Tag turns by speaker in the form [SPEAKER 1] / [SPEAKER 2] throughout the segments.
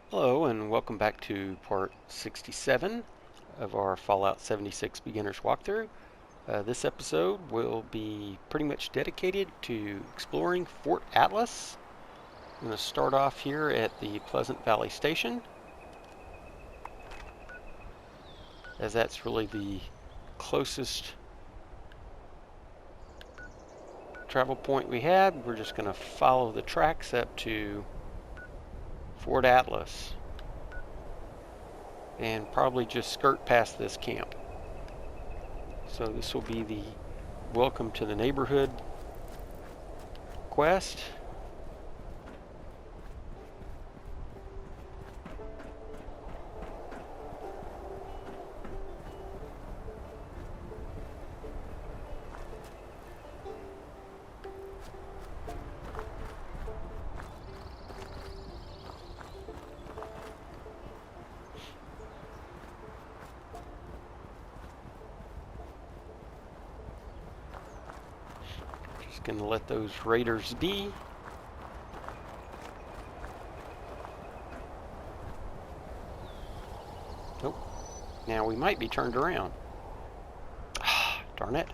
[SPEAKER 1] Hello and welcome back to part 67 of our Fallout 76 beginners walkthrough. This episode will be pretty much dedicated to exploring Fort Atlas. I'm going to start off here at the Pleasant Valley Station, as that's really the closest travel point we had. We're just going to follow the tracks up to Fort Atlas and probably just skirt past this camp. So this will be the Welcome to the Neighborhood quest. Just going to let those raiders be. Nope. Now we might be turned around. Ah, darn it.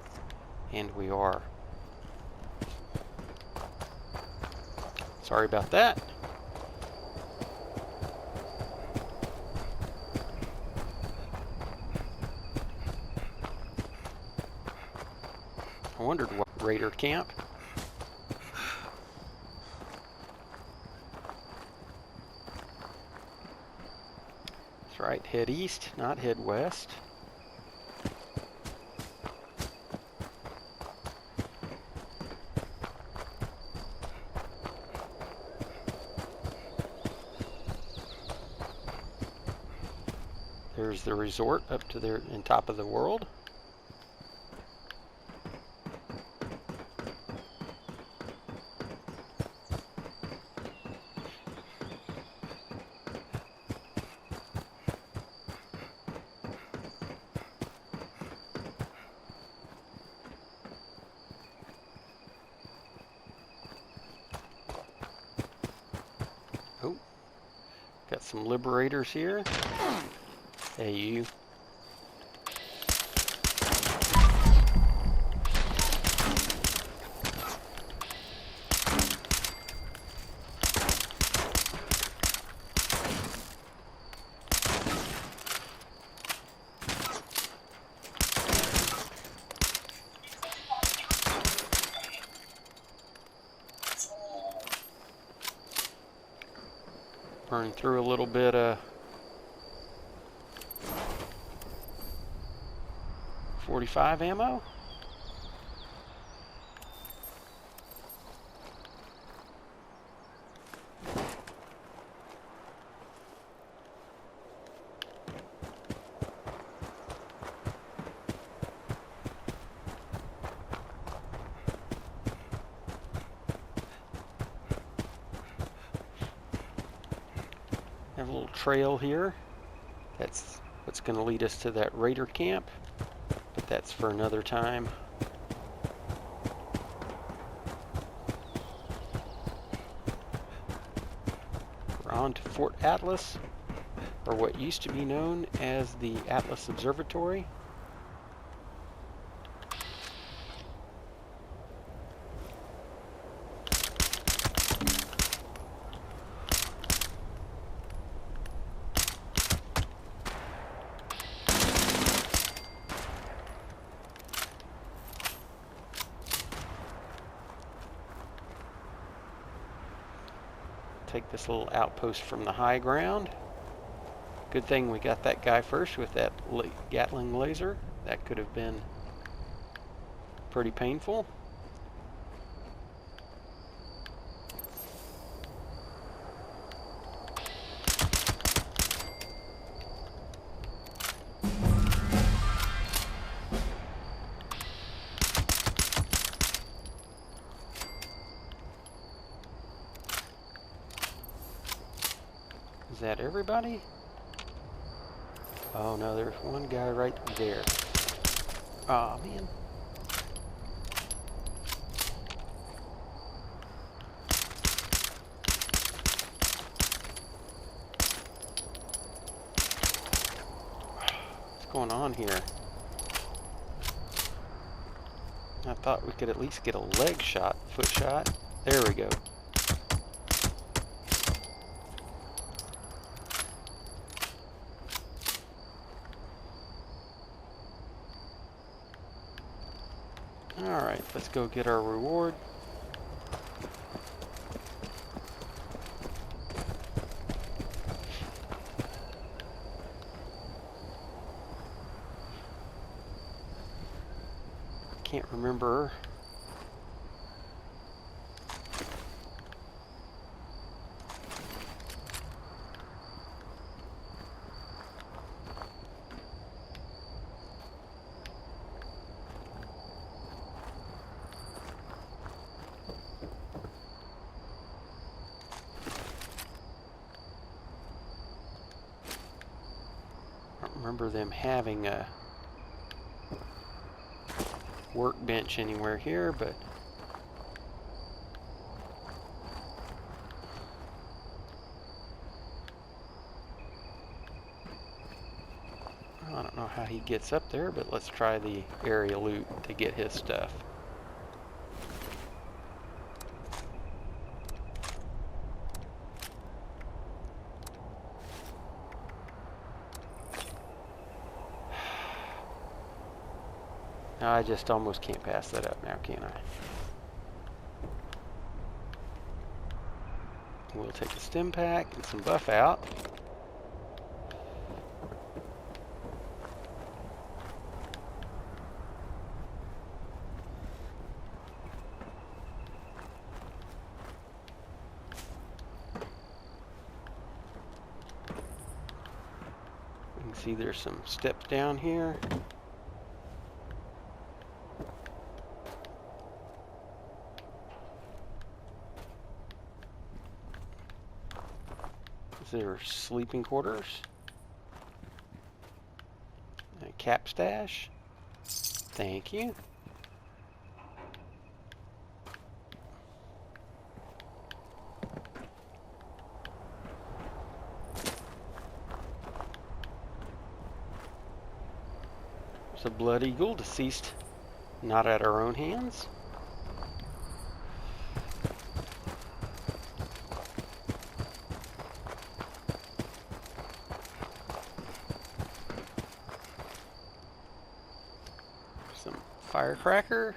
[SPEAKER 1] And we are. Sorry about that. I wondered what raider camp. That's right, head east, not head west. There's the resort up to there in top of the world. Oh, got some liberators here. Hey, you. Burn through a little bit of 45 ammo. Have a little trail here. That's what's going to lead us to that raider camp, but that's for another time. We're on to Fort Atlas, or what used to be known as the Atlas Observatory. Take this little outpost from the high ground. Good thing we got that guy first with that Gatling laser. That could have been pretty painful. Is that everybody? Oh no, there's one guy right there. Aw, man. going on here? I thought we could at least get a leg shot, foot shot. There we go. Alright, let's go get our reward. Can't remember. I don't remember them having a workbench anywhere here, but I don't know how he gets up there, but let's try the area loot to get his stuff. I just almost can't pass that up now, can I? We'll take a stim pack and some buff out. You can see there's some steps down here. Their sleeping quarters, a cap stash. Thank you. There's a blood eagle, deceased not at our own hands. Firecracker.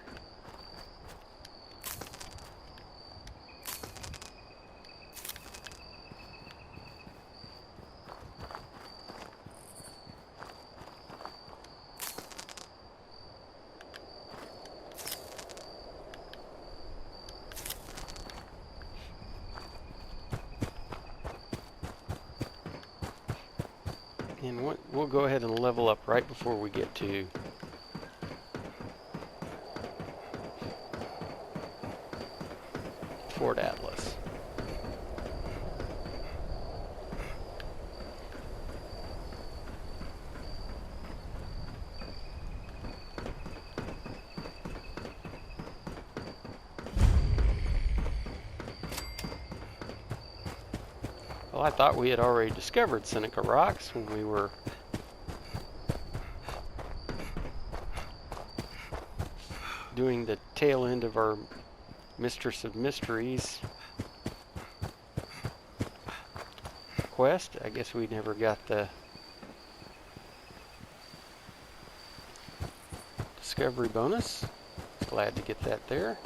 [SPEAKER 1] And we'll go ahead and level up right before we get to Fort Atlas. Well, I thought we had already discovered Seneca Rocks when we were doing the tail end of our Mistress of Mysteries quest. I guess we never got the discovery bonus. Glad to get that there.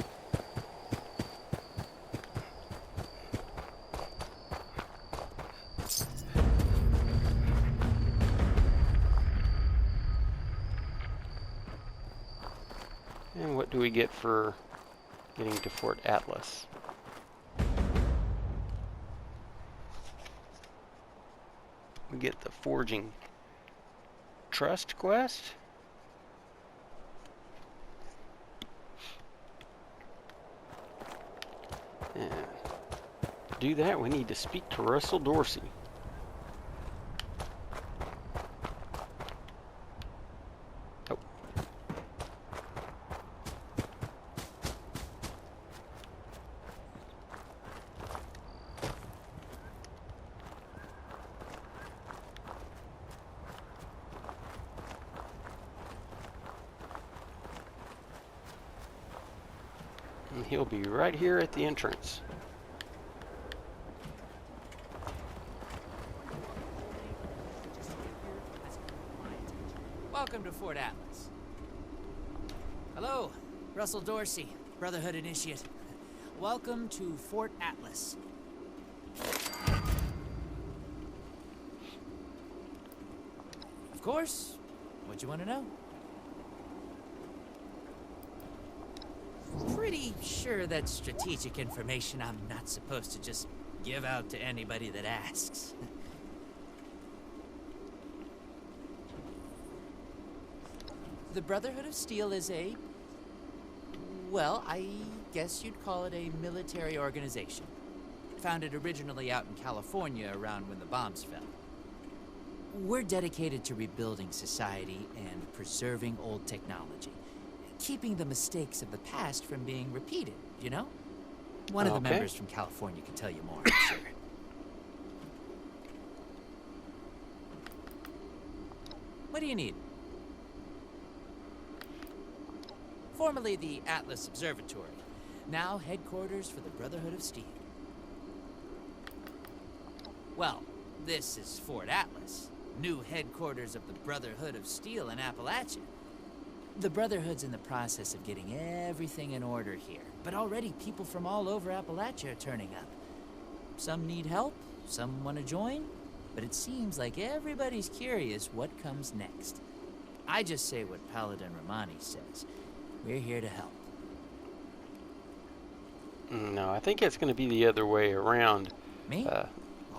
[SPEAKER 1] And what do we get for getting to Fort Atlas? We get the Forging Trust quest. And to do that, we need to speak to Russell Dorsey. he'll be right here at the entrance.
[SPEAKER 2] Welcome to Fort Atlas. Hello, Russell Dorsey, Brotherhood Initiate. Welcome to Fort Atlas. Of course, what you want to know? Pretty sure that's strategic information I'm not supposed to just give out to anybody that asks. The Brotherhood of Steel is a... well, I guess you'd call it a military organization. Founded originally out in California around when the bombs fell. We're dedicated to rebuilding society and preserving old technology. Keeping the mistakes of the past from being repeated, you know? One of the members from California can tell you more, I'm sure. What do you need? Formerly the Atlas Observatory, now headquarters for the Brotherhood of Steel. Well, this is Fort Atlas, new headquarters of the Brotherhood of Steel in Appalachia. The Brotherhood's in the process of getting everything in order here, but already people from all over Appalachia are turning up. Some need help, some want to join, but it seems like everybody's curious what comes next. I just say what Paladin Romani says. We're here to help.
[SPEAKER 1] No, I think it's going to be the other way around.
[SPEAKER 2] Me?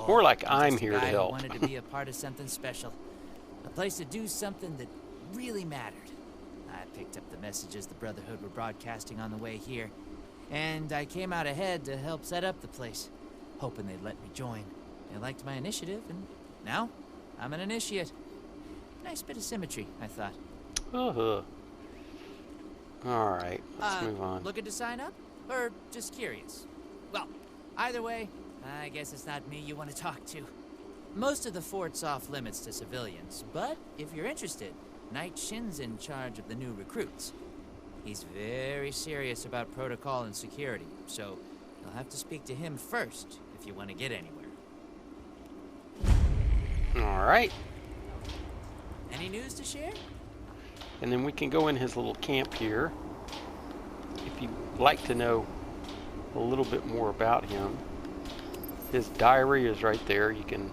[SPEAKER 1] More like I'm here to help.
[SPEAKER 2] I wanted to be a part of something special. A place to do something that really mattered. I picked up the messages the Brotherhood were broadcasting on the way here, and I came out ahead to help set up the place, hoping they'd let me join. They liked my initiative, and now I'm an initiate. Nice bit of symmetry, I thought.
[SPEAKER 1] Alright, let's move on.
[SPEAKER 2] Looking to sign up? Or just curious? Well, either way, I guess it's not me you want to talk to. Most of the fort's off limits to civilians, but if you're interested, Knight Shin's in charge of the new recruits. He's very serious about protocol and security, so you'll have to speak to him first if you want to get anywhere.
[SPEAKER 1] Alright.
[SPEAKER 2] Any news to share?
[SPEAKER 1] And then we can go in his little camp here. If you'd like to know a little bit more about him, his diary is right there. You can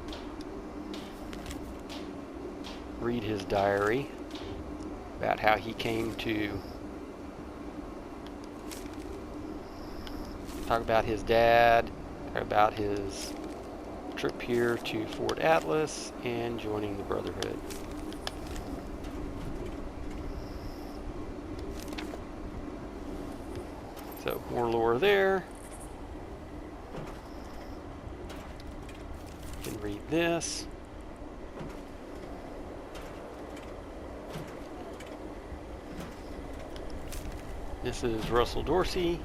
[SPEAKER 1] read his diary about how he came to talk about his dad, about his trip here to Fort Atlas, and joining the Brotherhood. So, more lore there. You can read this. This is Russell Dorsey,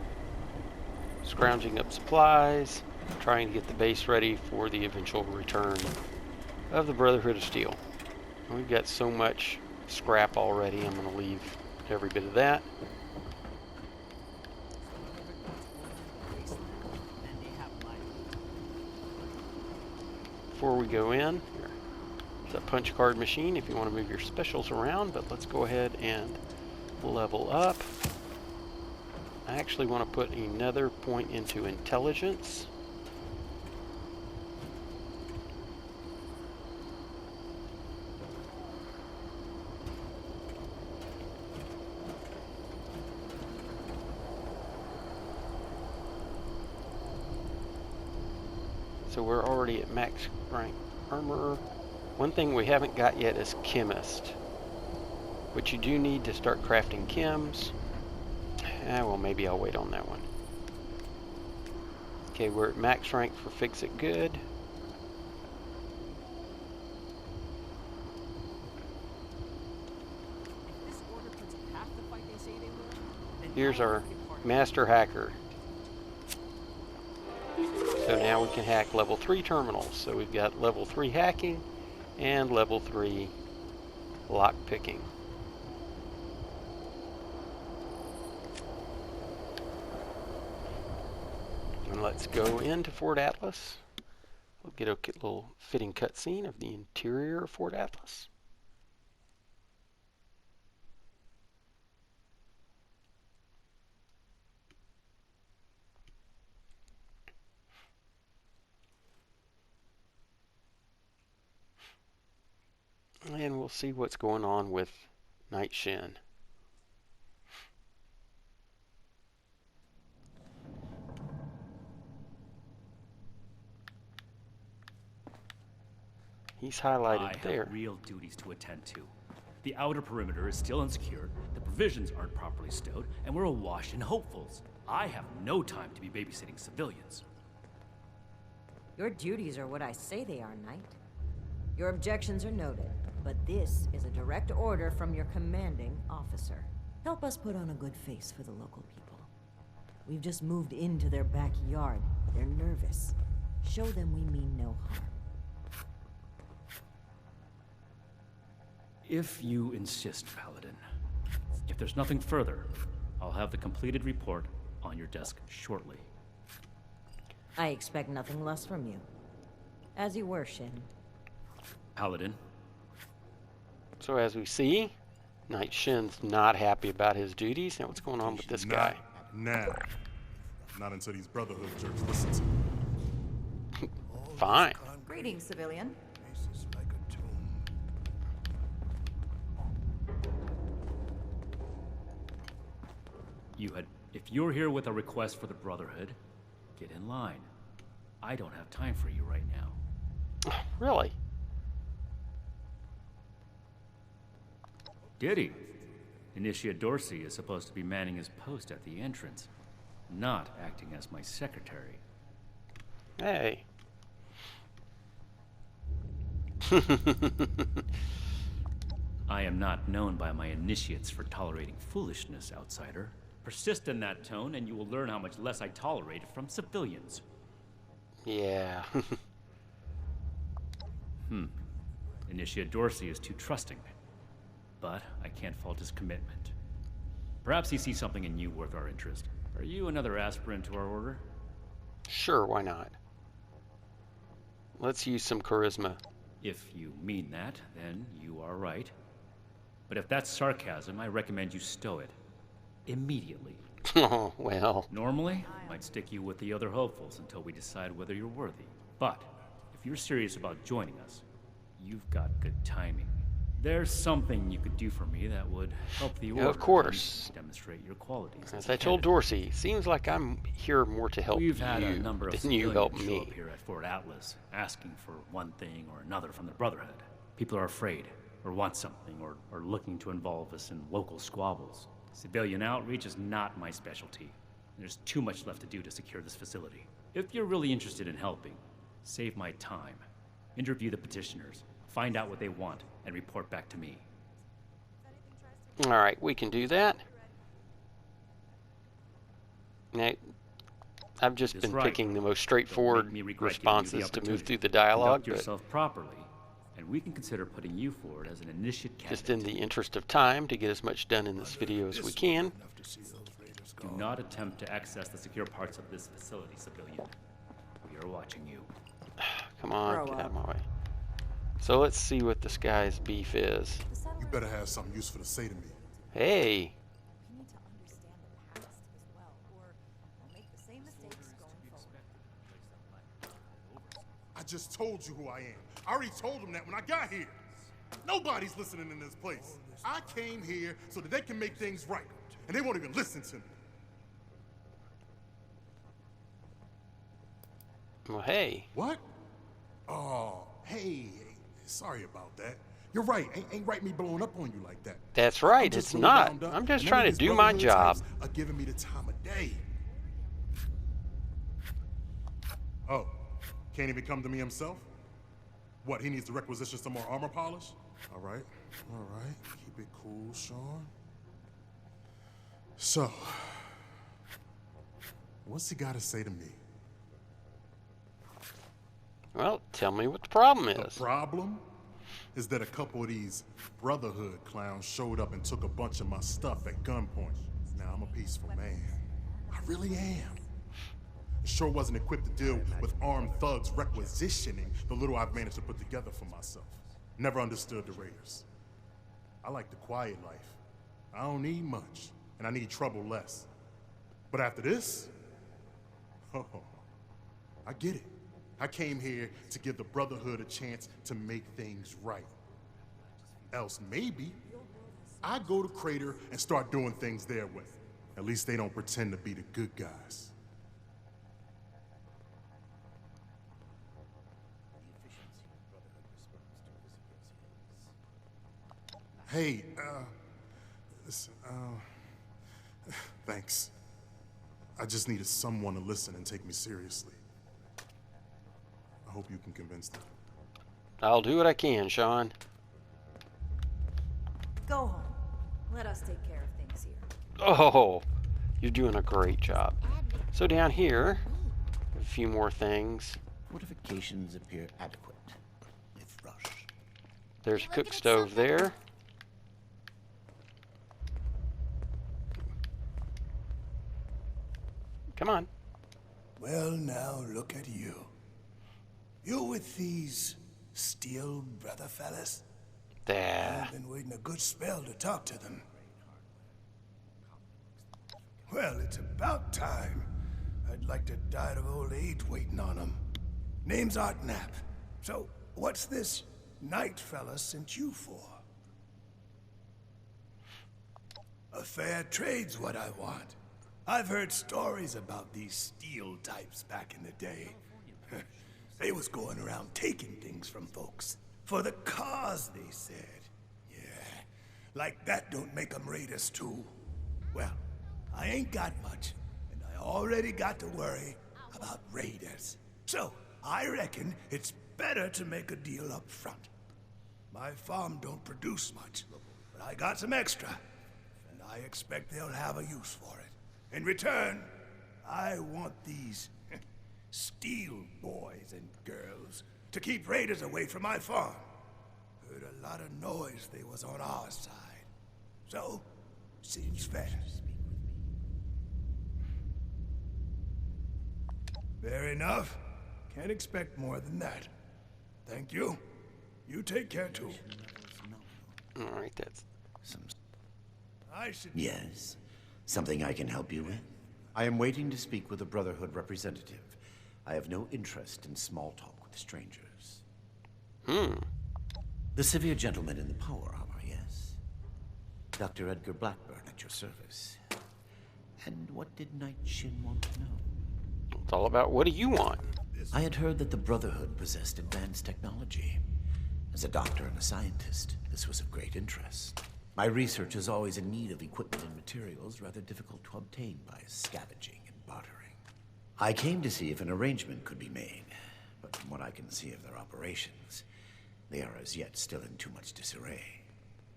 [SPEAKER 1] scrounging up supplies, trying to get the base ready for the eventual return of the Brotherhood of Steel. We've got so much scrap already, I'm going to leave every bit of that. Before we go in, there's a punch card machine if you want to move your specials around, but let's go ahead and level up. I actually want to put another point into intelligence. So we're already at max rank armor. One thing we haven't got yet is chemist, which you do need to start crafting chems. Well, maybe I'll wait on that one. Okay, we're at max rank for Fix It Good. Here's our master hacker. So now we can hack level 3 terminals. So we've got level 3 hacking and level 3 lock picking. And let's go into Fort Atlas. We'll get a little fitting cutscene of the interior of Fort Atlas. And we'll see what's going on with Knight Shin. He's highlighted there.
[SPEAKER 3] I have real duties to attend to. The outer perimeter is still unsecured, the provisions aren't properly stowed, and we're awash in hopefuls. I have no time to be babysitting civilians.
[SPEAKER 4] Your duties are what I say they are, Knight. Your objections are noted, but this is a direct order from your commanding officer. Help us put on a good face for the local people. We've just moved into their backyard. They're nervous. Show them we mean no harm.
[SPEAKER 3] If you insist, Paladin. If there's nothing further, I'll have the completed report on your desk shortly.
[SPEAKER 4] I expect nothing less from you. As you were, Shin.
[SPEAKER 3] Paladin.
[SPEAKER 1] So as we see, Knight Shin's not happy about his duties. Now what's going on with this guy?
[SPEAKER 5] Now. Not until these Brotherhood jerks listen to me.
[SPEAKER 1] Fine.
[SPEAKER 6] Greetings, civilian.
[SPEAKER 3] If you're here with a request for the Brotherhood, get in line. I don't have time for you right now.
[SPEAKER 1] Really?
[SPEAKER 3] Did he? Initiate Dorsey is supposed to be manning his post at the entrance, not acting as my secretary.
[SPEAKER 1] Hey.
[SPEAKER 3] I am not known by my initiates for tolerating foolishness, outsider. Persist in that tone, and you will learn how much less I tolerate it from civilians.
[SPEAKER 1] Yeah.
[SPEAKER 3] Initiate Dorsey is too trusting, but I can't fault his commitment. Perhaps he sees something in you worth our interest. Are you another aspirant to our order?
[SPEAKER 1] Sure, why not? Let's use some charisma.
[SPEAKER 3] If you mean that, then you are right. But if that's sarcasm, I recommend you stow it. Immediately.
[SPEAKER 1] Oh, well.
[SPEAKER 3] Normally, I might stick you with the other hopefuls until we decide whether you're worthy. But if you're serious about joining us, you've got good timing. There's something you could do for me that would help the order.
[SPEAKER 1] Of course.
[SPEAKER 3] Demonstrate your qualities.
[SPEAKER 1] As I told Dorsey, seems like I'm here more to help
[SPEAKER 3] We've had a
[SPEAKER 1] you
[SPEAKER 3] number of
[SPEAKER 1] than you help
[SPEAKER 3] civilians show
[SPEAKER 1] me.
[SPEAKER 3] up here at Fort Atlas, asking for one thing or another from the Brotherhood. People are afraid, or want something, or are looking to involve us in local squabbles. Civilian outreach is not my specialty. There's too much left to do to secure this facility. If you're really interested in helping, save my time. Interview the petitioners, find out what they want, and report back to me.
[SPEAKER 1] All right, we can do that. Now, I've just been picking the most straightforward responses to move through the dialogue,
[SPEAKER 3] Conduct
[SPEAKER 1] but
[SPEAKER 3] yourself properly, and we can consider putting you forward as an initiate candidate.
[SPEAKER 1] just in the interest of time, to get as much done in this video as we can.
[SPEAKER 3] Do not attempt to access the secure parts of this facility, civilian. We are watching you.
[SPEAKER 1] Come on,
[SPEAKER 6] Grow
[SPEAKER 1] get out of
[SPEAKER 6] up.
[SPEAKER 1] my way. So let's see what this guy's beef is.
[SPEAKER 5] You better have something useful to say to me.
[SPEAKER 1] Hey,
[SPEAKER 6] We need to understand the past as well, or we'll make the same mistakes going forward.
[SPEAKER 5] I just told you who I am. I already told them that when I got here. Nobody's listening in this place. I came here so that they can make things right, and they won't even listen to me.
[SPEAKER 1] well, hey.
[SPEAKER 5] What? Oh, hey, sorry about that. You're right. Ain't right me blowing up on you like that.
[SPEAKER 1] That's
[SPEAKER 5] I'm
[SPEAKER 1] right,
[SPEAKER 5] just
[SPEAKER 1] it's
[SPEAKER 5] really
[SPEAKER 1] not.
[SPEAKER 5] wound up,
[SPEAKER 1] I'm just
[SPEAKER 5] and
[SPEAKER 1] trying
[SPEAKER 5] none
[SPEAKER 1] to
[SPEAKER 5] of these
[SPEAKER 1] do my
[SPEAKER 5] Brotherhood
[SPEAKER 1] job.
[SPEAKER 5] types are giving me the time of day. Oh, can't even come to me himself? What, he needs to requisition some more armor polish? All right. Keep it cool, Sean. So, what's he got to say to me?
[SPEAKER 1] Well, tell me what the problem
[SPEAKER 5] The
[SPEAKER 1] is.
[SPEAKER 5] problem is that a couple of these Brotherhood clowns showed up and took a bunch of my stuff at gunpoint. Now I'm a peaceful man. I really am. It sure wasn't equipped to deal with armed thugs requisitioning the little I've managed to put together for myself. Never understood the Raiders. I like the quiet life. I don't need much, and I need trouble less. But after this, oh, I get it. I came here to give the Brotherhood a chance to make things right. Else maybe I go to Crater and start doing things their way. At least they don't pretend to be the good guys. Hey, listen, thanks. I just needed someone to listen and take me seriously. I hope you can convince them.
[SPEAKER 1] I'll do what I can, Sean.
[SPEAKER 6] Go home. Let us take care of things here.
[SPEAKER 1] Oh, you're doing a great job. So down here, a few more things.
[SPEAKER 7] Fortifications appear adequate, if rushed.
[SPEAKER 1] There's a cook stove there. Come on.
[SPEAKER 8] Well, now look at you. You with these steel brother fellas?
[SPEAKER 1] There.
[SPEAKER 8] I've been waiting a good spell to talk to them. Well, it's about time. I'd like to die of old age waiting on them. Name's Art Knapp. So, what's this knight fella sent you for? A fair trade's what I want. I've heard stories about these steel types back in the day. They was going around taking things from folks. For the cause, they said. Yeah, like that don't make them raiders too. Well, I ain't got much, and I already got to worry about raiders. So, I reckon it's better to make a deal up front. My farm don't produce much, but I got some extra, and I expect they'll have a use for it. In return, I want these steel boys and girls to keep raiders away from my farm. Heard a lot of noise they was on our side. So, seems fair. Fair enough. Can't expect more than that. Thank you. You take care too.
[SPEAKER 1] All right, that's...
[SPEAKER 8] I should...
[SPEAKER 7] Yes. Something I can help you with? I am waiting to speak with a Brotherhood representative. I have no interest in small talk with strangers. The severe gentleman in the power armor, yes? Dr. Edgar Blackburn at your service. And what did Knight Shin want to know?
[SPEAKER 1] It's all about what do you want?
[SPEAKER 7] I had heard that the Brotherhood possessed advanced technology. As a doctor and a scientist, this was of great interest. My research is always in need of equipment and materials rather difficult to obtain by scavenging and bartering. I came to see if an arrangement could be made, but from what I can see of their operations, they are as yet still in too much disarray.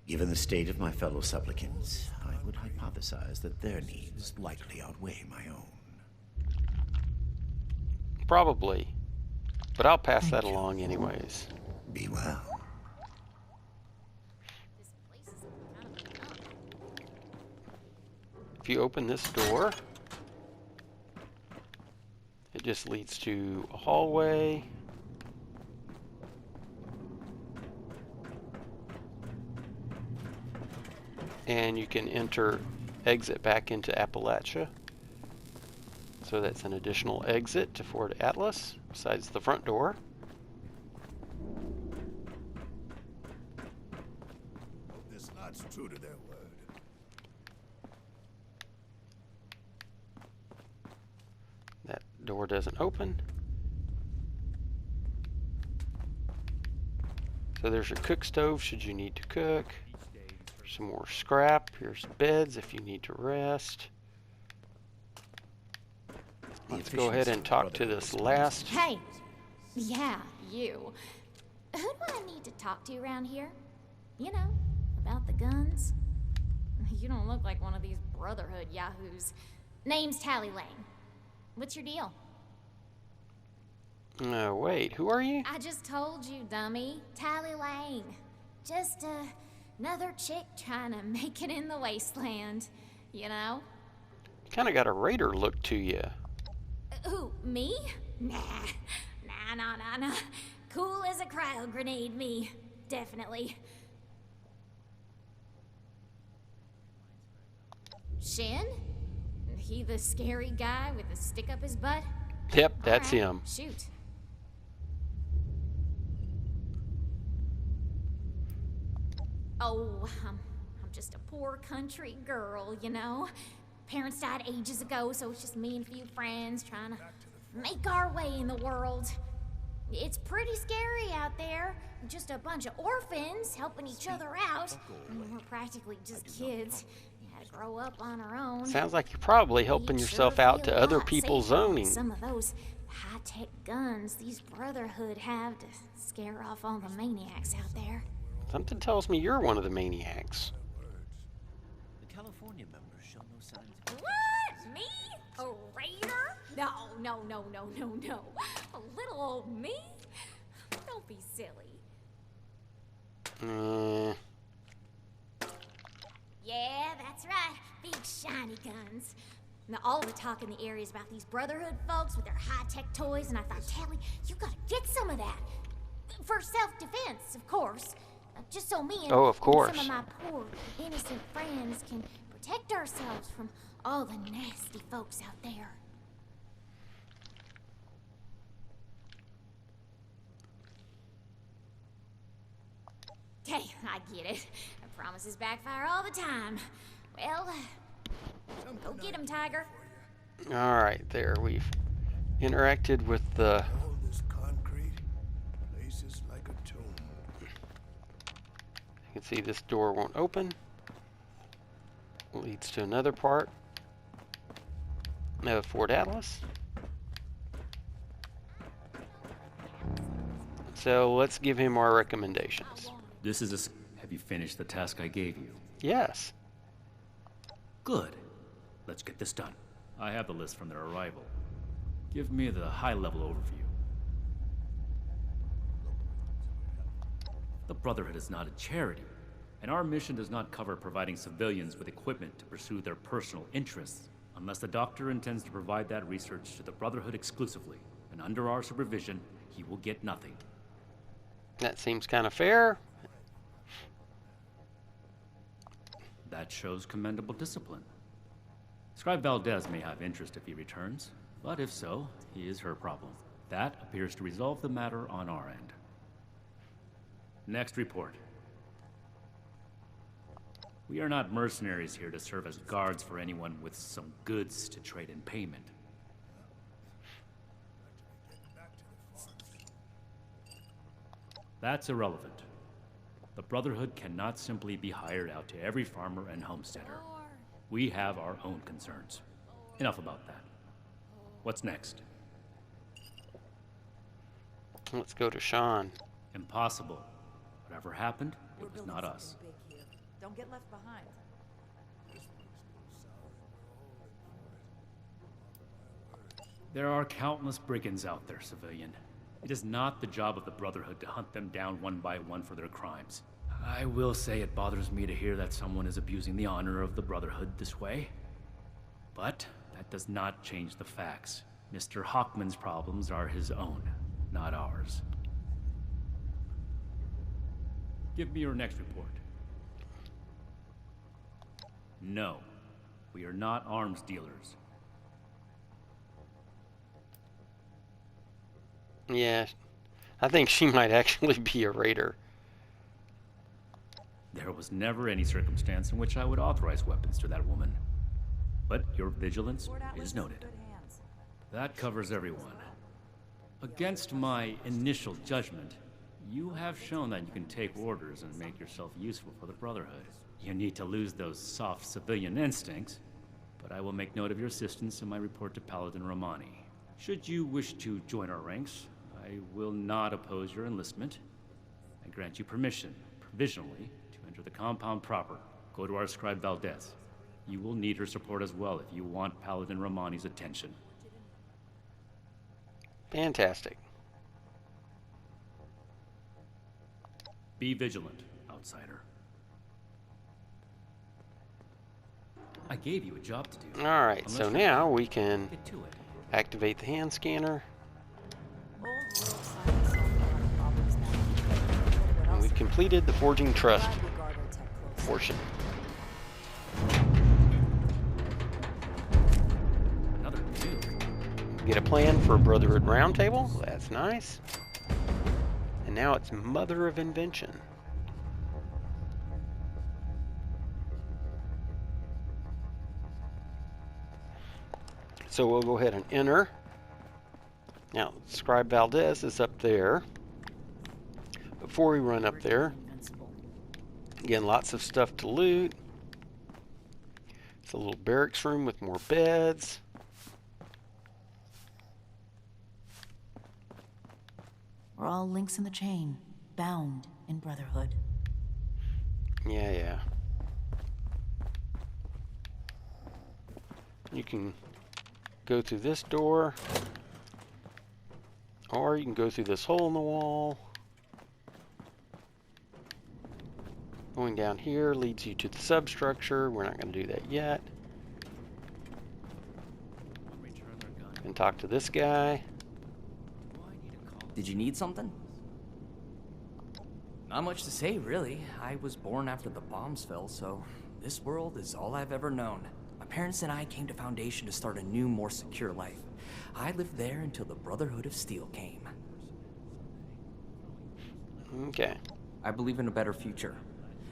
[SPEAKER 7] Given the state of my fellow supplicants, I would hypothesize that their needs likely outweigh my own.
[SPEAKER 1] Probably. But I'll pass that along anyways.
[SPEAKER 7] Be well.
[SPEAKER 1] If you open this door, it just leads to a hallway. And you can exit back into Appalachia. So that's an additional exit to Fort Atlas, besides the front door.
[SPEAKER 8] Hope this lot's true to their word.
[SPEAKER 1] That door doesn't open. So there's your cook stove should you need to cook. Some more scrap. Here's beds if you need to rest. Let's go ahead and talk to this last.
[SPEAKER 9] Hey! Yeah, you. Who do I need to talk to around here? You know, about the guns? You don't look like one of these Brotherhood yahoos. Name's Tally Lane. What's your deal?
[SPEAKER 1] Wait, who are you?
[SPEAKER 9] I just told you, dummy. Tally Lane. Just another chick trying to make it in the wasteland. You know?
[SPEAKER 1] Kind of got a raider look to you.
[SPEAKER 9] Who, me? Nah. Nah. Cool as a cryo grenade, me. Definitely. Shin? He the scary guy with the stick up his butt?
[SPEAKER 1] Yep, that's
[SPEAKER 9] Alright,
[SPEAKER 1] him.
[SPEAKER 9] Shoot. Oh, I'm just a poor country girl, you know? Parents died ages ago, so it's just me and a few friends trying to make our way in the world. It's pretty scary out there. Just a bunch of orphans helping each other out. We're practically just kids. Had to grow up on our own.
[SPEAKER 1] Sounds like you're probably helping
[SPEAKER 9] You'd
[SPEAKER 1] yourself
[SPEAKER 9] sure
[SPEAKER 1] out
[SPEAKER 9] feel
[SPEAKER 1] to
[SPEAKER 9] a
[SPEAKER 1] other
[SPEAKER 9] lot
[SPEAKER 1] people's
[SPEAKER 9] safer with
[SPEAKER 1] zoning.
[SPEAKER 9] some of those high-tech guns these Brotherhood have to scare off all the maniacs out there.
[SPEAKER 1] Something tells me you're one of the maniacs.
[SPEAKER 7] The California members show no signs of...
[SPEAKER 9] What? Me? A raider? No. A little old me? Don't be silly. Yeah, that's right. Big shiny guns. Now, all the talk in the area is about these Brotherhood folks with their high-tech toys, and I thought, Tally, you gotta get some of that. For self-defense, of course. Just so me and,
[SPEAKER 1] Oh, of course.
[SPEAKER 9] and some of my poor, innocent friends can protect ourselves from all the nasty folks out there. Hey, I get it. Promises backfire all the time. Well, go get him, Tiger.
[SPEAKER 1] All right, there. We've interacted with the...
[SPEAKER 8] All this concrete, places like a tomb.
[SPEAKER 1] You can see this door won't open. Leads to another part of Fort Atlas. So let's give him our recommendations.
[SPEAKER 3] This is a... Have you finished the task I gave you?
[SPEAKER 1] Yes.
[SPEAKER 3] Good. Let's get this done. I have the list from their arrival. Give me the high-level overview. The Brotherhood is not a charity, and our mission does not cover providing civilians with equipment to pursue their personal interests, unless the Doctor intends to provide that research to the Brotherhood exclusively, and under our supervision, he will get nothing.
[SPEAKER 1] That seems kind of fair.
[SPEAKER 3] That shows commendable discipline. Scribe Valdez may have interest if he returns, but if so, he is her problem. That appears to resolve the matter on our end. Next report. We are not mercenaries here to serve as guards for anyone with some goods to trade in payment. That's irrelevant. The Brotherhood cannot simply be hired out to every farmer and homesteader. We have our own concerns. Enough about that. What's next?
[SPEAKER 1] Let's go to Sean.
[SPEAKER 3] Impossible. Whatever happened, it was not us.
[SPEAKER 6] Big here. Don't get left behind.
[SPEAKER 3] There are countless brigands out there, civilian. It is not the job of the Brotherhood to hunt them down one by one for their crimes. I will say it bothers me to hear that someone is abusing the honor of the Brotherhood this way. But that does not change the facts. Mr. Hockman's problems are his own, not ours. Give me your next report. No, we are not arms dealers.
[SPEAKER 1] Yeah, I think she might actually be a raider.
[SPEAKER 3] There was never any circumstance in which I would authorize weapons to that woman. But your vigilance
[SPEAKER 6] Fort Atlas
[SPEAKER 3] is
[SPEAKER 6] in
[SPEAKER 3] noted.
[SPEAKER 6] good hands.
[SPEAKER 3] That covers everyone. Against my initial judgment, you have shown that you can take orders and make yourself useful for the Brotherhood. You need to lose those soft civilian instincts, but I will make note of your assistance in my report to Paladin Romani. Should you wish to join our ranks, I will not oppose your enlistment. I grant you permission, provisionally, to enter the compound proper. Go to our scribe Valdez. You will need her support as well if you want Paladin Romani's attention.
[SPEAKER 1] Fantastic.
[SPEAKER 3] Be vigilant, outsider. I gave you a job to do.
[SPEAKER 1] All right, so
[SPEAKER 3] Unless you're-
[SPEAKER 1] now we can
[SPEAKER 3] Get to it.
[SPEAKER 1] Activate the hand scanner.
[SPEAKER 6] Old world science solved a lot of problems back then. What
[SPEAKER 1] And
[SPEAKER 6] else?
[SPEAKER 1] we've completed the Forging Trust
[SPEAKER 6] Glad we guard our tech close.
[SPEAKER 1] portion.
[SPEAKER 3] Another two.
[SPEAKER 1] Get a plan for a Brotherhood Roundtable. That's nice. And now it's Mother of Invention. So we'll go ahead and enter. Now, Scribe Valdez is up there. Before we run up there,
[SPEAKER 2] Invincible.
[SPEAKER 1] again, lots of stuff to loot. It's a little barracks room with more beds.
[SPEAKER 10] We're all links in the chain, bound in brotherhood.
[SPEAKER 1] Yeah. You can go through this door, or you can go through this hole in the wall. Going down here leads you to the substructure. We're not going to do that yet.
[SPEAKER 3] Return their gun.
[SPEAKER 1] And talk to this guy.
[SPEAKER 3] Why need a call?
[SPEAKER 11] Did you need something? Not much to say, really. I was born after the bombs fell, so this world is all I've ever known. My parents and I came to Foundation to start a new, more secure life. I lived there until the Brotherhood of Steel came.
[SPEAKER 1] Okay.
[SPEAKER 11] I believe in a better future.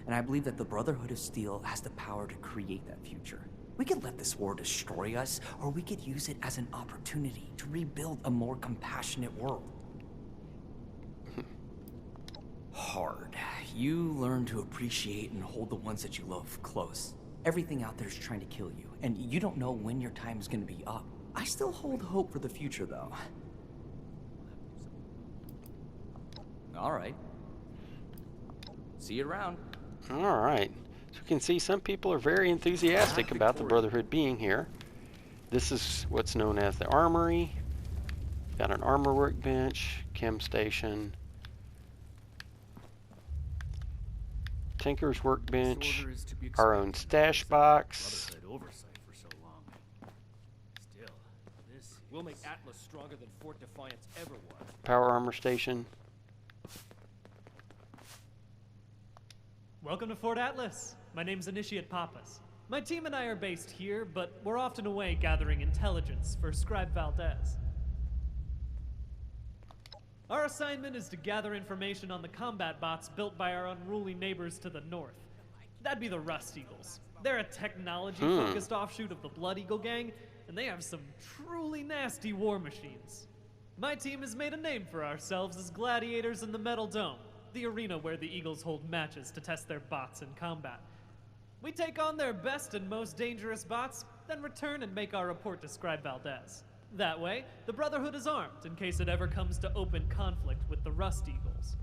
[SPEAKER 11] And I believe that the Brotherhood of Steel has the power to create that future. We could let this war destroy us, or we could use it as an opportunity to rebuild a more compassionate world. Hard. You learn to appreciate and hold the ones that you love close. Everything out there is trying to kill you, and you don't know when your time is going to be up. I still hold hope for the future, though. All right. See you around.
[SPEAKER 1] All right. So you can see some people are very enthusiastic about the Brotherhood being here. This is what's known as the Armory. Got an armor workbench, chem station, Tinker's workbench,
[SPEAKER 3] This order is to be
[SPEAKER 1] our own stash box.
[SPEAKER 3] Brotherhood oversight for so long. Still, this
[SPEAKER 12] We'll make Atlas stronger than Fort Defiance ever was.
[SPEAKER 1] Power armor station.
[SPEAKER 13] Welcome to Fort Atlas. My name's Initiate Pappas. My team and I are based here, but we're often away gathering intelligence for Scribe Valdez. Our assignment is to gather information on the combat bots built by our unruly neighbors to the north. That'd be the Rust Eagles. They're a technology-focused offshoot of the Blood Eagle gang, and they have some truly nasty war machines. My team has made a name for ourselves as gladiators in the Metal Dome, the arena where the Eagles hold matches to test their bots in combat. We take on their best and most dangerous bots, then return and make our report to Scribe Valdez. That way, the Brotherhood is armed in case it ever comes to open conflict with the Rust Eagles.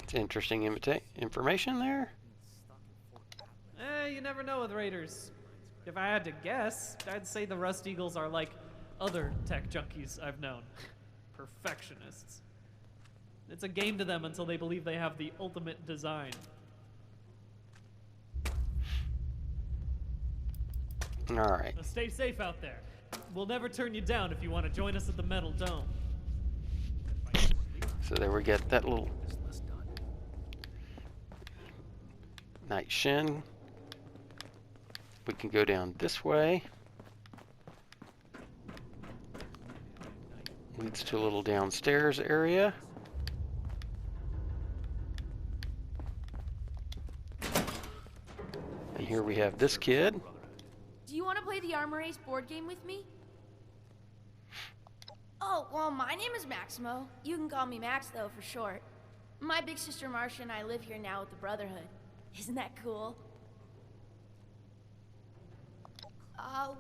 [SPEAKER 1] It's interesting information there.
[SPEAKER 13] You never know with raiders. If I had to guess, I'd say the Rust Eagles are like other tech junkies I've known. Perfectionists. It's a game to them until they believe they have the ultimate design.
[SPEAKER 1] All right.
[SPEAKER 13] So stay safe out there. We'll never turn you down if you want to join us at the Metal Dome.
[SPEAKER 1] So there we get that little night Shin. We can go down this way. Leads to a little downstairs area. And here we have this kid.
[SPEAKER 14] Do you want to play the Armory's board game with me? Oh, well, my name is Maximo. You can call me Max, though, for short. My big sister Marcia and I live here now with the Brotherhood. Isn't that cool?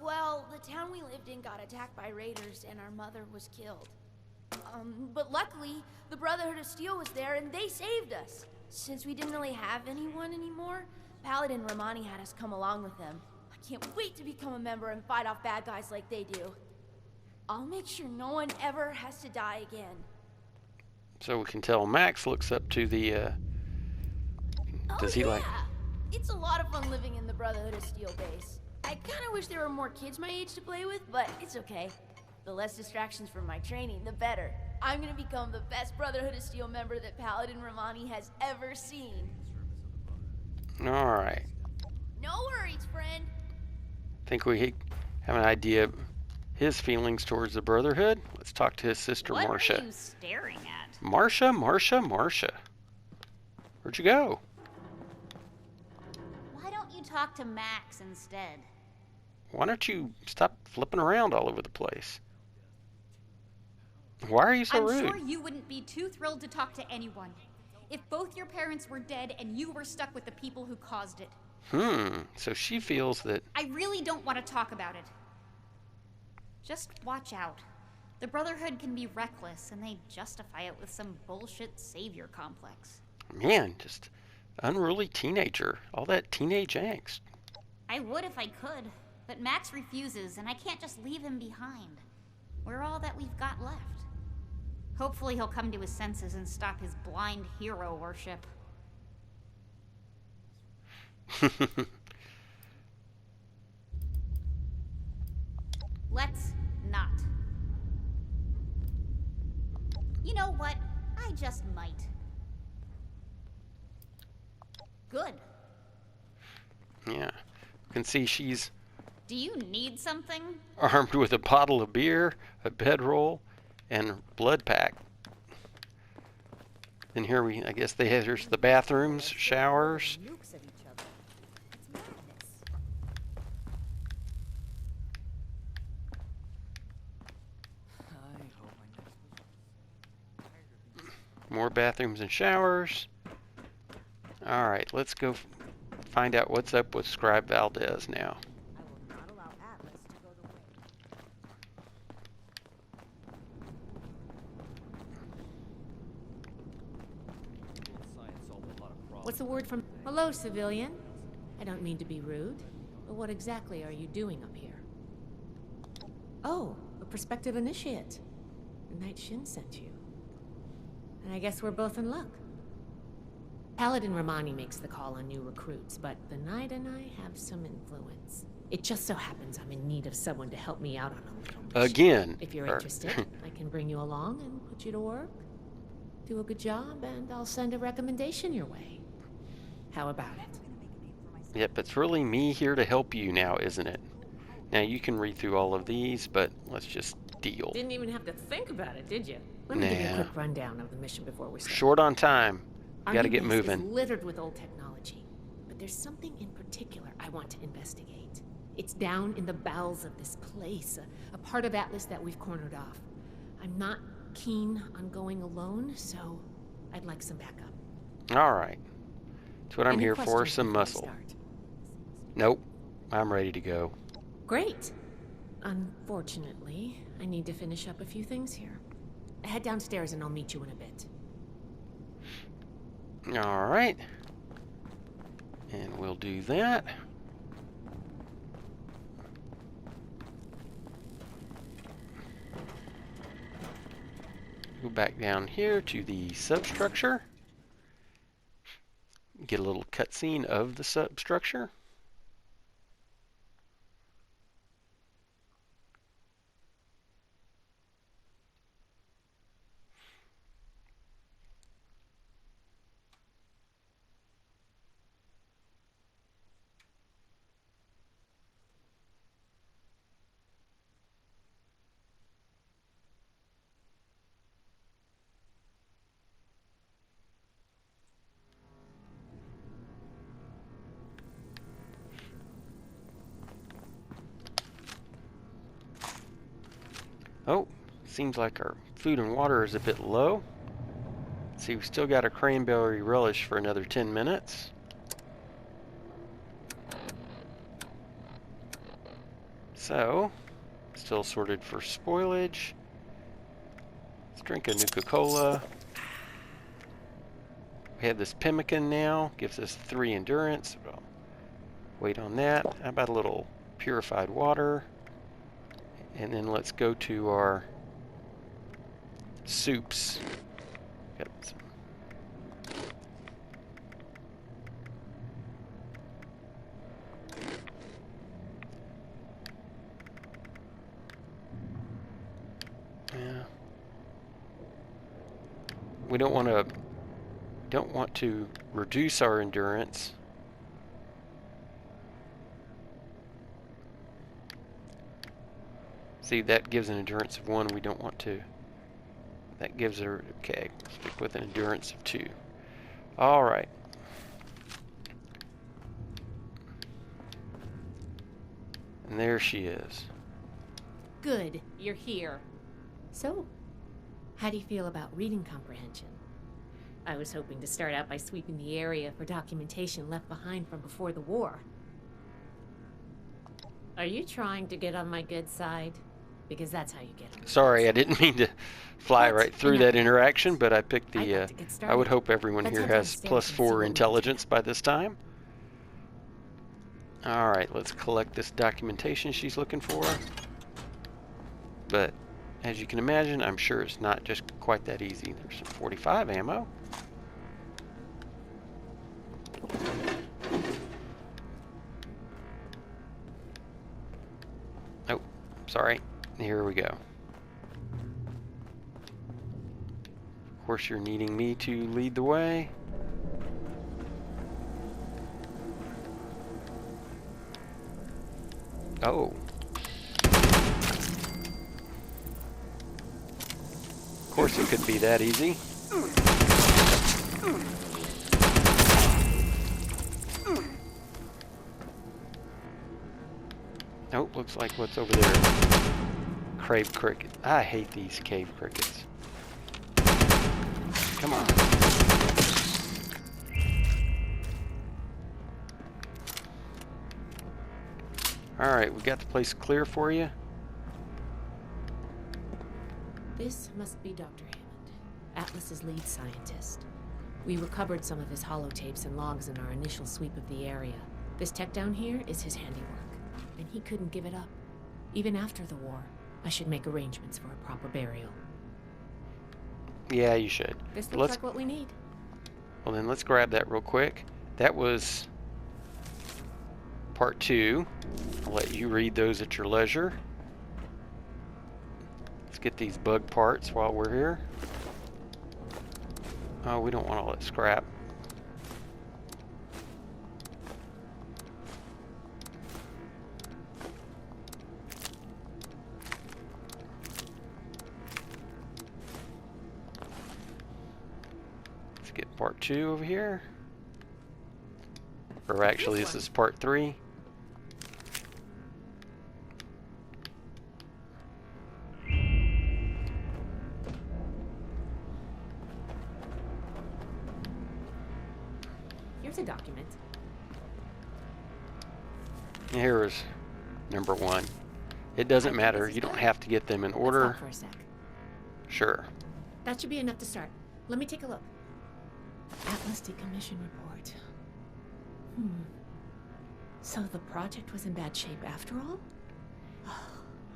[SPEAKER 14] Well, the town we lived in got attacked by raiders and our mother was killed. But luckily, the Brotherhood of Steel was there and they saved us. Since we didn't really have anyone anymore, Paladin Romani had us come along with them. I can't wait to become a member and fight off bad guys like they do. I'll make sure no one ever has to die again.
[SPEAKER 1] So we can tell Max looks up to the, does he like...
[SPEAKER 14] It's a lot of fun living in the Brotherhood of Steel base. I kind of wish there were more kids my age to play with, but it's okay. The less distractions from my training, the better. I'm gonna become the best Brotherhood of Steel member that Paladin Romani has ever seen.
[SPEAKER 1] Alright.
[SPEAKER 14] No worries, friend.
[SPEAKER 1] Think we have an idea of his feelings towards the Brotherhood? Let's talk to his sister, Marcia.
[SPEAKER 15] What are you staring at?
[SPEAKER 1] Marcia. Where'd you go?
[SPEAKER 15] Why don't you talk to Max instead?
[SPEAKER 1] Why don't you stop flipping around all over the place? Why are you so rude?
[SPEAKER 16] I'm sure you wouldn't be too thrilled to talk to anyone. If both your parents were dead and you were stuck with the people who caused it.
[SPEAKER 1] So she feels that...
[SPEAKER 16] I really don't want to talk about it. Just watch out. The Brotherhood can be reckless, and they justify it with some bullshit savior complex.
[SPEAKER 1] Man, just unruly teenager. All that teenage angst.
[SPEAKER 15] I would if I could, but Max refuses, and I can't just leave him behind. We're all that we've got left. Hopefully he'll come to his senses and stop his blind hero worship. Let's not. You know what? I just might. Good.
[SPEAKER 1] Yeah. You can see she's
[SPEAKER 15] Do you need something?
[SPEAKER 1] armed with a bottle of beer, a bedroll, and blood pack. And here I guess here's the bathrooms, showers. More bathrooms and showers. Alright, let's go find out what's up with Scribe Valdez now.
[SPEAKER 17] What's the word from... Hello, civilian. I don't mean to be rude, but what exactly are you doing up here? Oh, a prospective initiate. The night Shin sent you. And I guess we're both in luck. Paladin Romani makes the call on new recruits, but the Knight and I have some influence. It just so happens I'm in need of someone to help me out on a little mission.
[SPEAKER 1] Again.
[SPEAKER 17] If you're interested, I can bring you along and put you to work. Do a good job, and I'll send a recommendation your way. How about it?
[SPEAKER 1] Yep, it's really me here to help you now, isn't it? Now you can read through all of these, but let's just deal.
[SPEAKER 17] Didn't even have to think about it, did you? Let me give you a quick rundown of the mission before we start.
[SPEAKER 1] Short on time.
[SPEAKER 17] Our
[SPEAKER 1] Got to
[SPEAKER 17] new
[SPEAKER 1] get
[SPEAKER 17] base
[SPEAKER 1] moving.
[SPEAKER 17] is littered with old technology, but there's something in particular I want to investigate. It's down in the bowels of this place, a part of Atlas that we've cornered off. I'm not keen on going alone, so I'd like some backup.
[SPEAKER 1] All right. That's what I'm
[SPEAKER 17] Any
[SPEAKER 1] here for,
[SPEAKER 17] questions
[SPEAKER 1] some
[SPEAKER 17] before we
[SPEAKER 1] muscle.
[SPEAKER 17] start?
[SPEAKER 1] Nope. I'm ready to go.
[SPEAKER 17] Great. Unfortunately, I need to finish up a few things here. Head downstairs and I'll meet you in a bit.
[SPEAKER 1] All right. And we'll do that. Go back down here to the substructure. Get a little cutscene of the substructure. Oh, seems like our food and water is a bit low. Let's see, we've still got a cranberry relish for another 10 minutes. So, still sorted for spoilage. Let's drink a Nuka-Cola. We have this pemmican now, gives us 3 endurance. We'll wait on that. How about a little purified water? And then let's go to our soups. Got some. we don't want to reduce our endurance. See, that gives an endurance of 1. We don't want to. That gives her, okay, stick with an endurance of 2. All right. And there she is.
[SPEAKER 17] Good, you're here. So, how do you feel about reading comprehension? I was hoping to start out by sweeping the area for documentation left behind from before the war. Are you trying to get on my good side? Because that's how you get on.
[SPEAKER 1] Sorry, I didn't mean to fly right through that interaction, but I picked the, I would hope everyone here has +4 intelligence by this time. Alright, let's collect this documentation she's looking for. But, as you can imagine, I'm sure it's not just quite that easy. There's some 45 ammo. Oh, sorry. Here we go. Of course, you're needing me to lead the way. Oh. Of course, it could be that easy. Oh, looks like what's over there. Cave cricket. I hate these cave crickets. Come on. Alright, we got the place clear for you.
[SPEAKER 17] This must be Dr. Hammond, Atlas's lead scientist. We recovered some of his holotapes and logs in our initial sweep of the area. This tech down here is his handiwork, and he couldn't give it up. Even after the war, I should make arrangements for a proper burial.
[SPEAKER 1] Yeah, you should.
[SPEAKER 17] This looks like what we need.
[SPEAKER 1] Well, then let's grab that real quick. That was part 2. I'll let you read those at your leisure. Let's get these bug parts while we're here. Oh, we don't want all that scrap. Let's get part 2 over here. Or actually, this is part 3.
[SPEAKER 17] Here's a document.
[SPEAKER 1] Here is number 1. It doesn't matter. You don't have to get them in order.
[SPEAKER 17] Let's stop for a sec.
[SPEAKER 1] Sure.
[SPEAKER 17] That should be enough to start. Let me take a look. Atlas decommission report. So the project was in bad shape after all?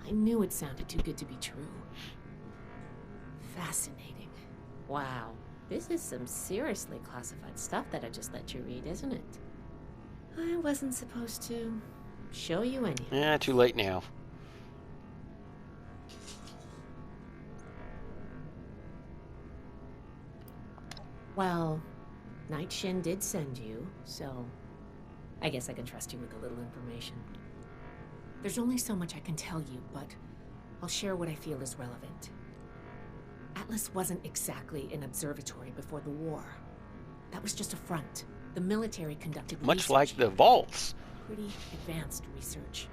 [SPEAKER 17] I knew it sounded too good to be true. Fascinating. Wow. This is some seriously classified stuff that I just let you read, isn't it? I wasn't supposed to show you anything.
[SPEAKER 1] Yeah, too late now.
[SPEAKER 17] Well, Night Shin did send you, so I guess I can trust you with a little information. There's only so much I can tell you, but I'll share what I feel is relevant. Atlas wasn't exactly an observatory before the war. That was just a front. The military conducted
[SPEAKER 1] much
[SPEAKER 17] research
[SPEAKER 1] like the
[SPEAKER 17] here.
[SPEAKER 1] vaults.
[SPEAKER 17] Pretty advanced research.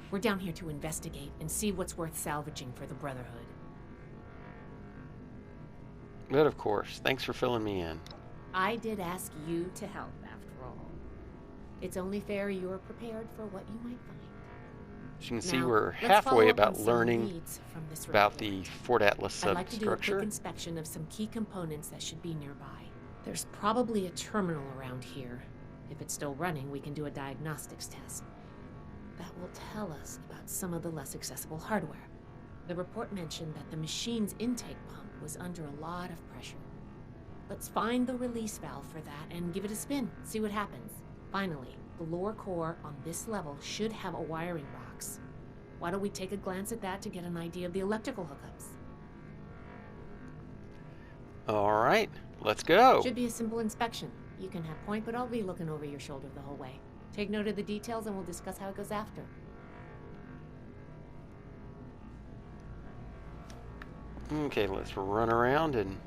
[SPEAKER 17] We're down here to investigate and see what's worth salvaging for the Brotherhood.
[SPEAKER 1] But of course, thanks for filling me in.
[SPEAKER 17] I did ask you to help, after all. It's only fair you're prepared for what you might find.
[SPEAKER 1] As you can see,
[SPEAKER 17] Now,
[SPEAKER 1] we're
[SPEAKER 17] let's
[SPEAKER 1] halfway
[SPEAKER 17] follow up
[SPEAKER 1] about
[SPEAKER 17] on some
[SPEAKER 1] learning
[SPEAKER 17] leads from this
[SPEAKER 1] about
[SPEAKER 17] report.
[SPEAKER 1] the Fort Atlas
[SPEAKER 17] I'd like to do a quick
[SPEAKER 1] substructure.
[SPEAKER 17] inspection of some key components that should be nearby. There's probably a terminal around here. If it's still running, we can do a diagnostics test. That will tell us about some of the less accessible hardware. The report mentioned that the machine's intake pump was under a lot of pressure. Let's find the release valve for that and give it a spin, see what happens. Finally, the lower core on this level should have a wiring box. Why don't we take a glance at that to get an idea of the electrical hookups?
[SPEAKER 1] Alright, let's go.
[SPEAKER 17] Should be a simple inspection. You can have point, but I'll be looking over your shoulder the whole way. Take note of the details and we'll discuss how it goes after.
[SPEAKER 1] Okay, let's run around and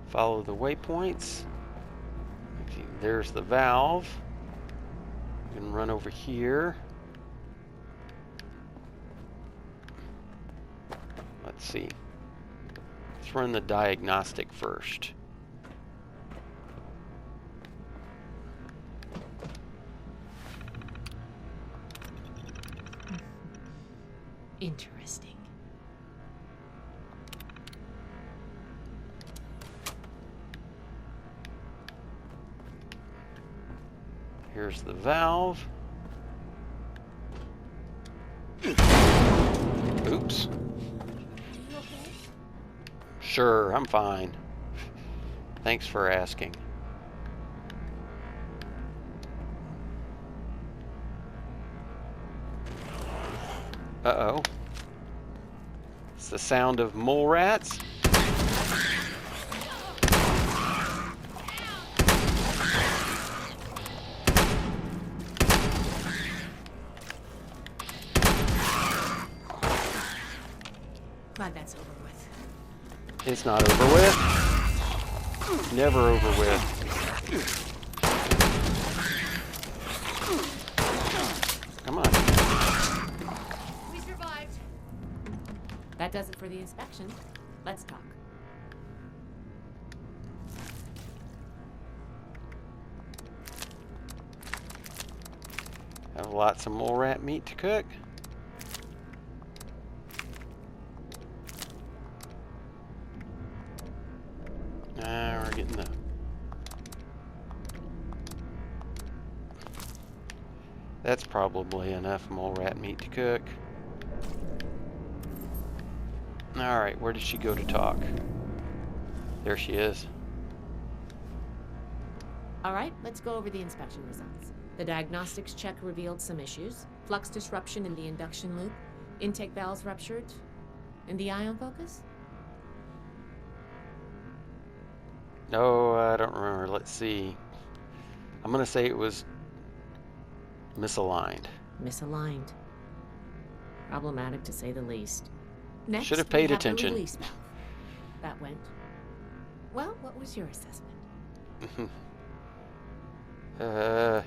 [SPEAKER 1] follow the waypoints. Okay, there's the valve. We can run over here. Let's see. Let's run the diagnostic first.
[SPEAKER 17] Interesting.
[SPEAKER 1] Here's the valve. Oops. Sure, I'm fine. Thanks for asking. Uh-oh. It's the sound of mole rats.
[SPEAKER 17] Glad that's over with.
[SPEAKER 1] It's not over with. Never over with. Come on.
[SPEAKER 17] We survived. That does it for the inspection. Let's talk.
[SPEAKER 1] Have lots of mole rat meat to cook. We're getting the... That's probably enough mole rat meat to cook. Alright, where did she go to talk? There she is.
[SPEAKER 17] Alright, let's go over the inspection results. The diagnostics check revealed some issues. Flux disruption in the induction loop, intake valves ruptured, and the ion focus?
[SPEAKER 1] No, I don't remember. Let's see. I'm going to say it was misaligned.
[SPEAKER 17] Misaligned. Problematic to say the least. Next,
[SPEAKER 1] should have paid
[SPEAKER 17] we have the
[SPEAKER 1] attention.
[SPEAKER 17] release valve. That went. Well, what was your assessment?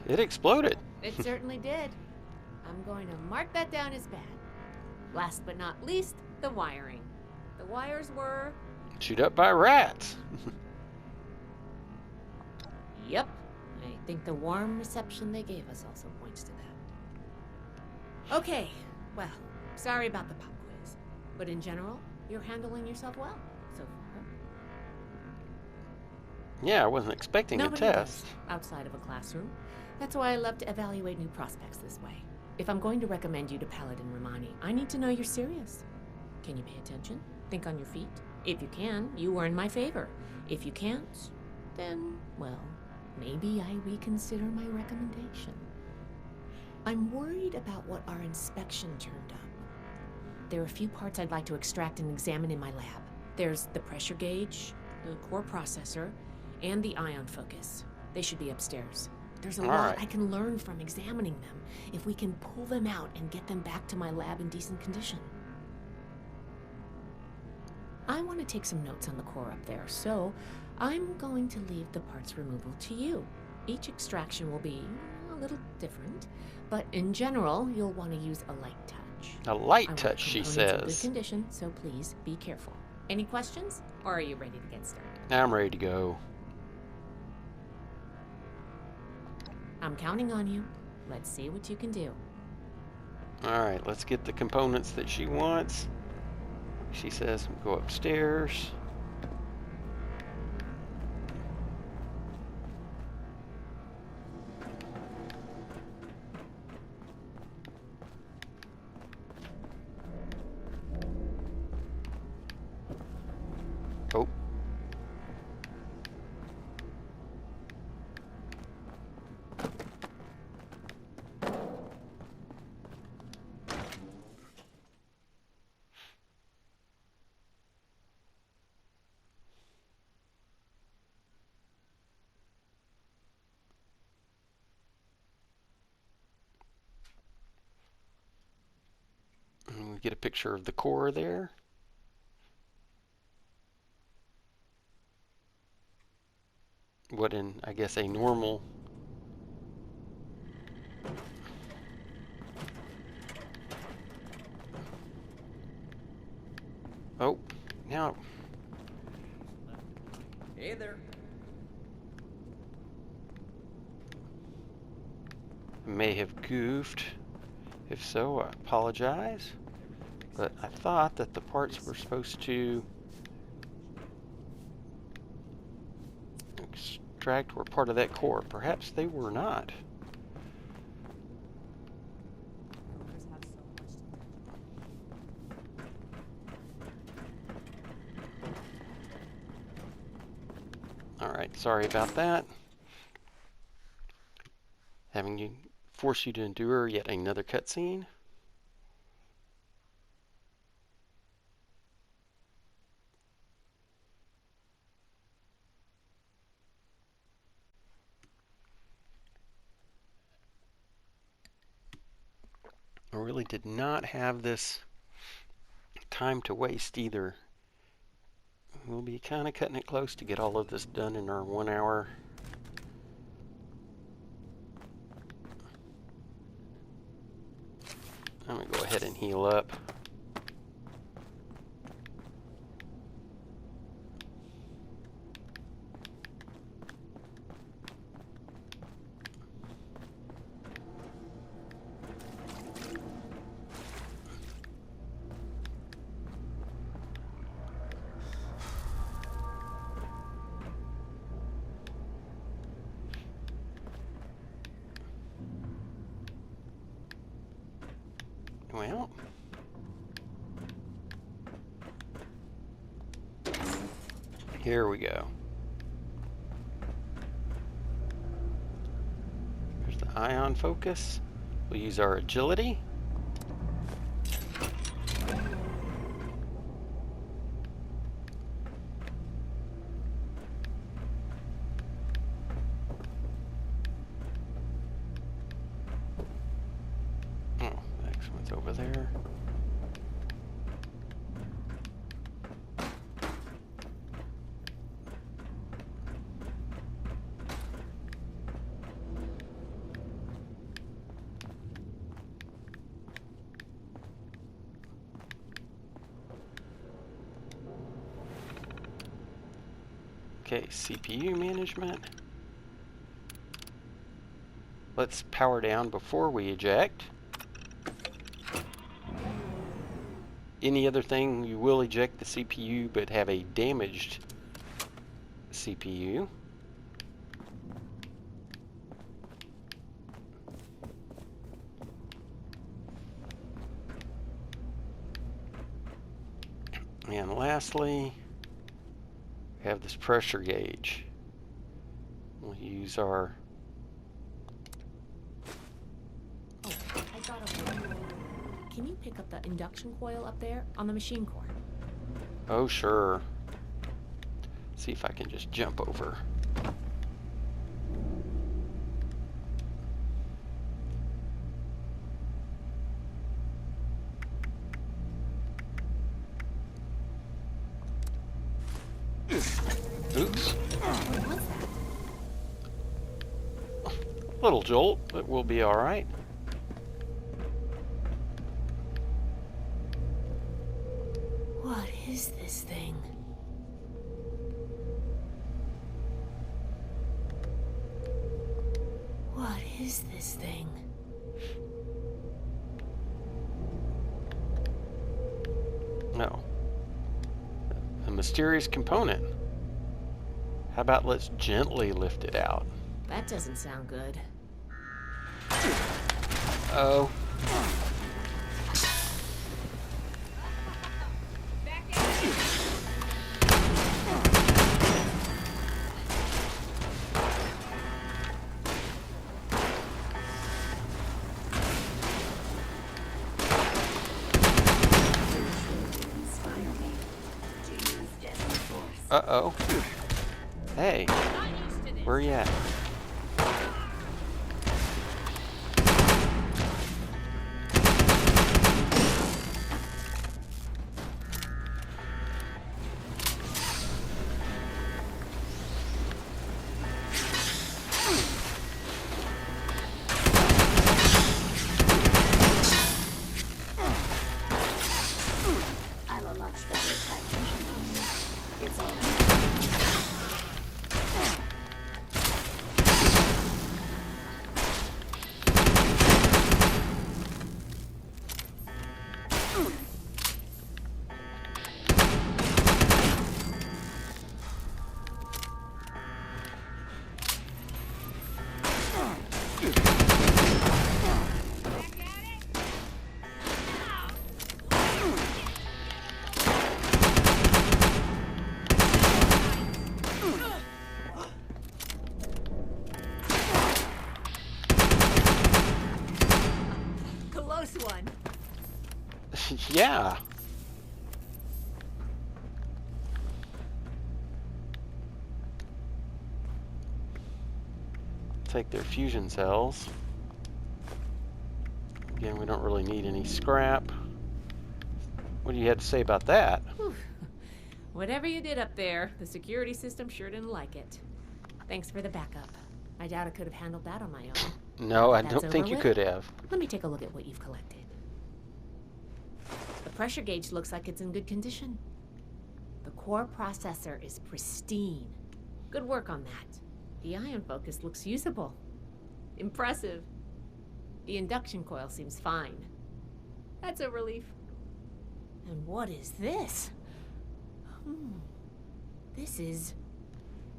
[SPEAKER 1] It exploded.
[SPEAKER 17] It certainly did. I'm going to mark that down as bad. Last but not least, the wiring. The wires were...
[SPEAKER 1] Chewed up by rats.
[SPEAKER 17] Yep. I think the warm reception they gave us also points to that. Okay, well, sorry about the pop quiz. But in general, you're handling yourself well so far.
[SPEAKER 1] Yeah, I wasn't expecting
[SPEAKER 17] Nobody
[SPEAKER 1] a test.
[SPEAKER 17] does, outside of a classroom. That's why I love to evaluate new prospects this way. If I'm going to recommend you to Paladin Romani, I need to know you're serious. Can you pay attention? Think on your feet? If you can, you are in my favor. If you can't, then, well, maybe I reconsider my recommendation. I'm worried about what our inspection turned up. There are a few parts I'd like to extract and examine in my lab. There's the pressure gauge, the core processor, and the ion focus. They should be upstairs. There's a lot I can learn from examining them if we can pull them out and get them back to my lab in decent condition. I want to take some notes on the core up there, so I'm going to leave the parts removal to you. Each extraction will be a little different, but in general, you'll want to use a light touch.
[SPEAKER 1] A light touch, she says.
[SPEAKER 17] In good condition, so please be careful. Any questions, or are you ready to get started?
[SPEAKER 1] I'm ready to go.
[SPEAKER 17] I'm counting on you. Let's see what you can do.
[SPEAKER 1] Alright, let's get the components that she wants. She says go upstairs. Oh. get a picture of the core there. What in, I guess, a normal oh, now
[SPEAKER 11] Hey there.
[SPEAKER 1] I may have goofed. If so, I apologize. But I thought that the parts were supposed to extract were part of that core. Perhaps they were not. Alright, sorry about that. Having you force you to endure yet another cutscene. I really did not have this time to waste either. We'll be kind of cutting it close to get all of this done in our 1 hour. I'm going to go ahead and heal up. Well, here we go. Here's the ion focus. We'll use our agility. Over there. Okay, CPU management. Let's power down before we eject. Any other thing, you will eject the CPU, but have a damaged CPU. And lastly, we have this pressure gauge. We'll use our...
[SPEAKER 17] Oh, I got a... Can you pick up the induction coil up there on the machine core?
[SPEAKER 1] Oh, sure. See if I can just jump over. Oops.
[SPEAKER 17] What's that?
[SPEAKER 1] Little jolt, but we'll be all right.
[SPEAKER 17] What is this thing? What is this thing?
[SPEAKER 1] No. A mysterious component. How about let's gently lift it out?
[SPEAKER 17] That doesn't sound good.
[SPEAKER 1] Oh. Uh-oh. Hey, where you at? Yeah. Take their fusion cells. Again, we don't really need any scrap. What do you have to say about that?
[SPEAKER 17] Whew. Whatever you did up there, the security system sure didn't like it. Thanks for the backup. I doubt I could have handled that on my own.
[SPEAKER 1] No, I
[SPEAKER 17] That's
[SPEAKER 1] don't think
[SPEAKER 17] over
[SPEAKER 1] you
[SPEAKER 17] with.
[SPEAKER 1] could have.
[SPEAKER 17] Let me take a look at what you've collected. The pressure gauge looks like it's in good condition. The core processor is pristine. Good work on that. The ion focus looks usable. Impressive. The induction coil seems fine. That's a relief. And what is this? This is...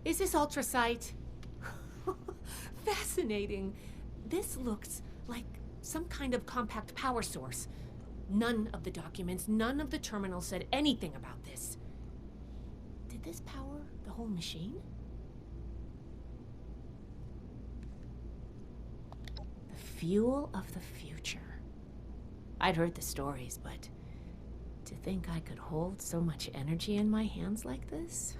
[SPEAKER 17] Is this ultrasight? Fascinating. This looks like some kind of compact power source. None of the documents, none of the terminals said anything about this. Did this power the whole machine? The fuel of the future. I'd heard the stories, but to think I could hold so much energy in my hands like this?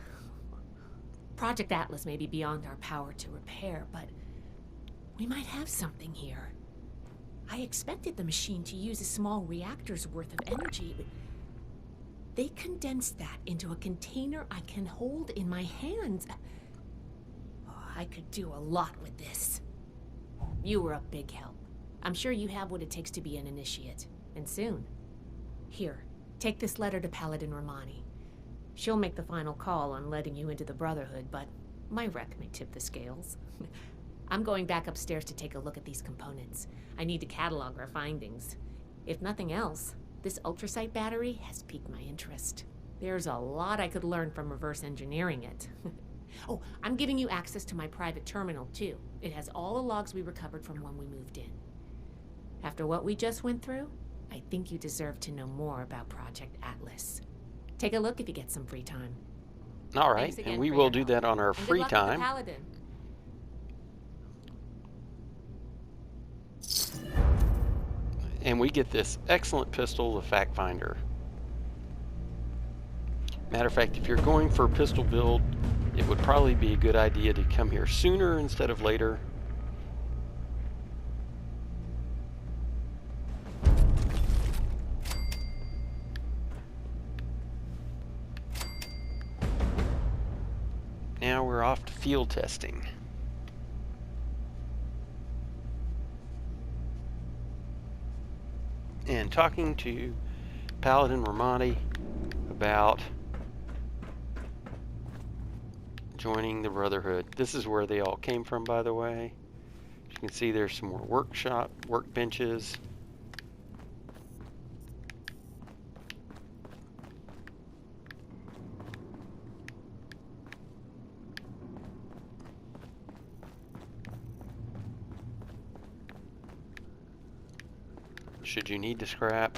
[SPEAKER 17] Project Atlas may be beyond our power to repair, but we might have something here. I expected the machine to use a small reactor's worth of energy, but they condensed that into a container I can hold in my hands. Oh, I could do a lot with this. You were a big help. I'm sure you have what it takes to be an initiate, and soon. Here, take this letter to Paladin Romani. She'll make the final call on letting you into the Brotherhood, but my wreck may tip the scales. I'm going back upstairs to take a look at these components. I need to catalog our findings. If nothing else, this ultrasight battery has piqued my interest. There's a lot I could learn from reverse engineering it. Oh, I'm giving you access to my private terminal, too. It has all the logs we recovered from when we moved in. After what we just went through, I think you deserve to know more about Project Atlas. Take a look if you get some free time.
[SPEAKER 1] All right, and we will do that on our
[SPEAKER 17] And
[SPEAKER 1] free
[SPEAKER 17] good luck with the
[SPEAKER 1] time.
[SPEAKER 17] Paladin.
[SPEAKER 1] And we get this excellent pistol, the Fact Finder. Matter of fact, if you're going for a pistol build, it would probably be a good idea to come here sooner instead of later. Now we're off to field testing. And talking to Paladin Romani about joining the Brotherhood. This is where they all came from, by the way. As you can see, there's some more workbenches. Should you need to scrap.